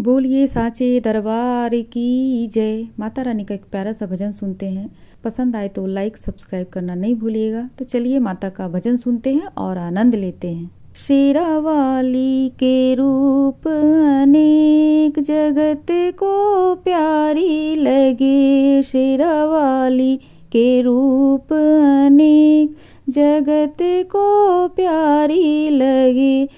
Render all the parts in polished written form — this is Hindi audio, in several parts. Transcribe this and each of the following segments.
बोलिए साचे दरबार की जय। माता रानी का एक प्यारा सा भजन सुनते हैं। पसंद आए तो लाइक सब्सक्राइब करना नहीं भूलिएगा। तो चलिए माता का भजन सुनते हैं और आनंद लेते हैं। शेरा वाली के रूप अनेक जगत को प्यारी लगे। शेरा वाली के रूप अनेक जगत को प्यारी लगे।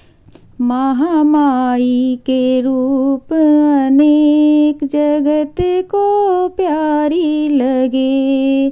महामाई के रूप अनेक जगत को प्यारी लगे।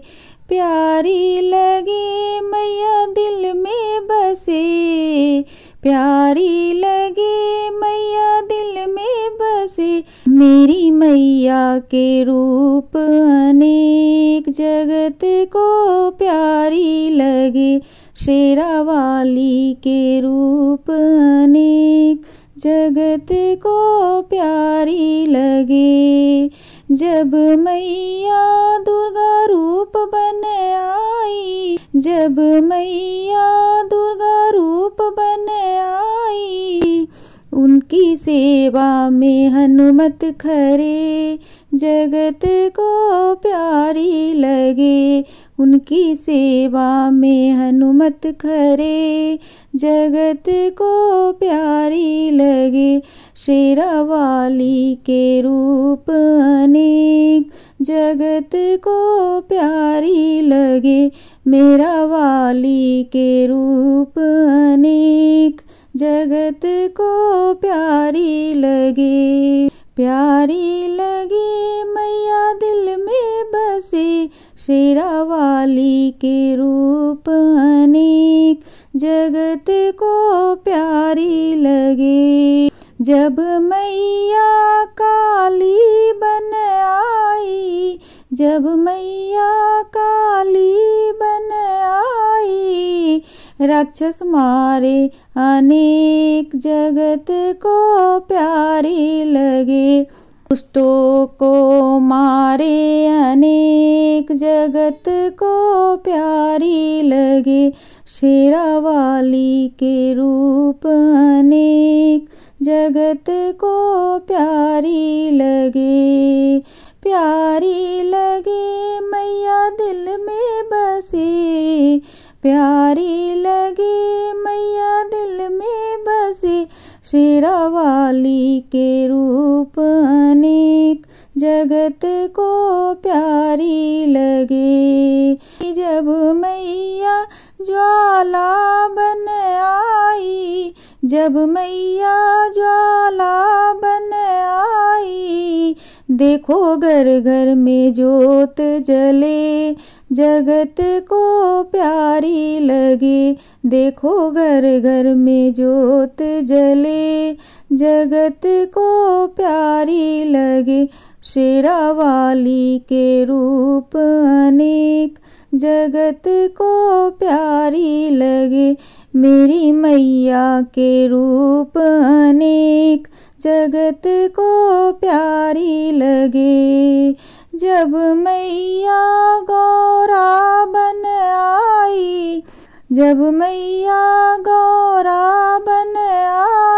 प्यारी लगे मैया दिल में बसे। प्यारी लगे मैया दिल में बसे। मेरी मैया के रूप अनेक जगत को प्यारी लगे। शेरा वाली के रूप अनेक जगत को प्यारी लगे। जब मैया दुर्गा रूप बन आई। जब मैया दुर्गा रूप बन आई। उनकी सेवा में हनुमत खरे जगत को प्यारी लगे। उनकी सेवा में हनुमत खरे जगत को प्यारी लगे। शेरा वाली के रूप अनेक जगत को प्यारी लगे। मेरा वाली के रूप अनेक जगत को प्यारी लगे। प्यारी लगे मैया दिल में बसे। शेरा वाली के रूप अनेक जगत को प्यारी लगे। जब मैया काली बन आई। जब मैया काली बन आई। राक्षस मारे अनेक जगत को प्यारी लगे। दुष्टों को मारे अनेक जगत को प्यारी लगे। शेरा वाली के रूप अनेक जगत को प्यारी लगे। प्यारी लगे मैया दिल में बसे। प्यारी लगे मैया दिल में बसे। शेरा वाली के रूप अनेक जगत को प्यारी लगे। जब मैया ज्वाला बन आई। जब मैया ज्वाला बन आई। देखो घर घर में जोत जले जगत को प्यारी लगे। देखो घर घर में जोत जले जगत को प्यारी लगे। शेरा वाली के रूप अनेक जगत को प्यारी लगे। मेरी मैया के रूप अनेक जगत को प्यारी लगे। जब मैया गौरा बन आई। जब मैया गौरा बन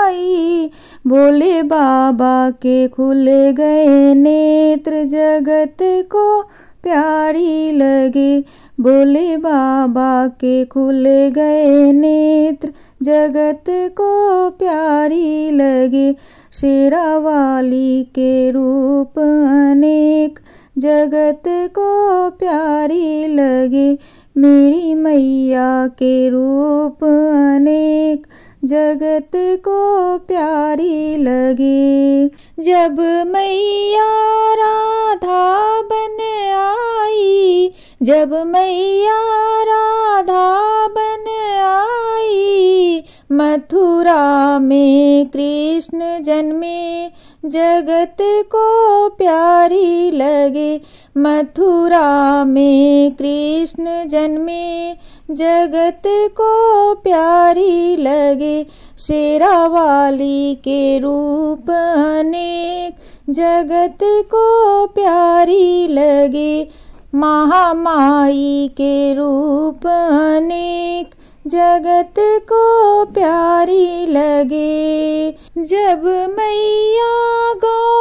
आई। भोले बाबा के खुल गए नेत्र जगत को प्यारी लगे। भोले बाबा के खुल गए नेत्र जगत को प्यारी लगे। शेरा वाली के रूप अनेक जगत को प्यारी लगे। मेरी मैया के रूप अनेक जगत को प्यारी लगे। जब मैया राधा बन आई। जब मैया राधा बन आई। मथुरा में कृष्ण जन्मे जगत को प्यारी लगे। मथुरा में कृष्ण जन्मे जगत को प्यारी लगे। शेरा वाली के रूप अनेक जगत को प्यारी लगे। महामाई के रूप अनेक जगत को प्यारी लगे। जब मैया गौ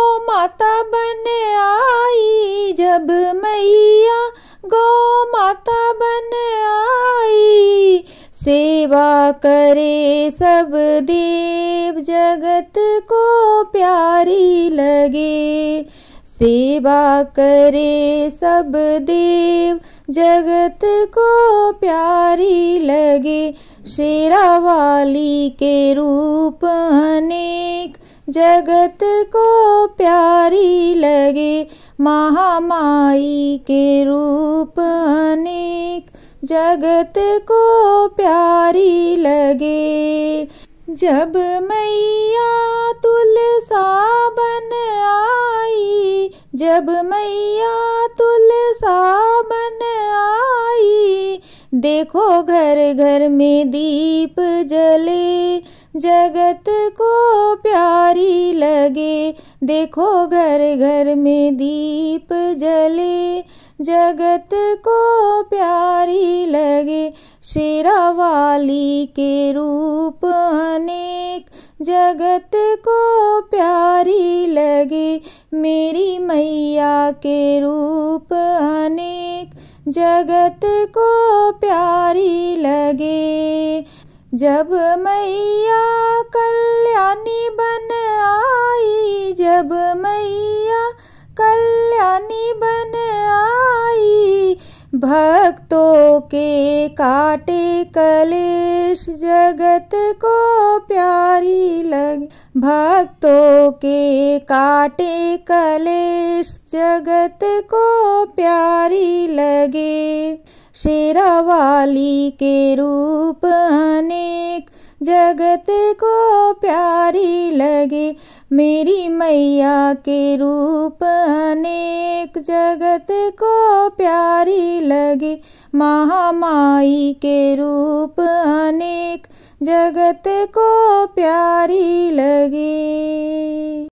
करे सब देव जगत को प्यारी लगे। सेवा करे सब देव जगत को प्यारी लगे। शेरा वाली के रूप अनेक जगत को प्यारी लगे। महामाई के रूप अनेक जगत को प्यारी लगे। जब मैया तुलसा बन आई, जब मैया तुलसा बन आई, देखो घर घर में दीप जले जगत को प्यारी लगे। देखो घर घर में दीप जले जगत को प्यारी लगे। शेरा वाली के रूप अनेक जगत को प्यारी लगे। मेरी मैया के रूप अनेक जगत को प्यारी लगे। जब मैया कल्याणी बन आई, जब मैया कल्याणी बन आई, भक्तों के काटे कलेश जगत को प्यारी लगे। भक्तों के काटे कलेश जगत को प्यारी लगे। शेरा वाली के रूप अनेक जगत को प्यारी लगे। मेरी मैया के रूप अनेक जगत को प्यारी लगे। महामाई के रूप अनेक जगत को प्यारी लगे।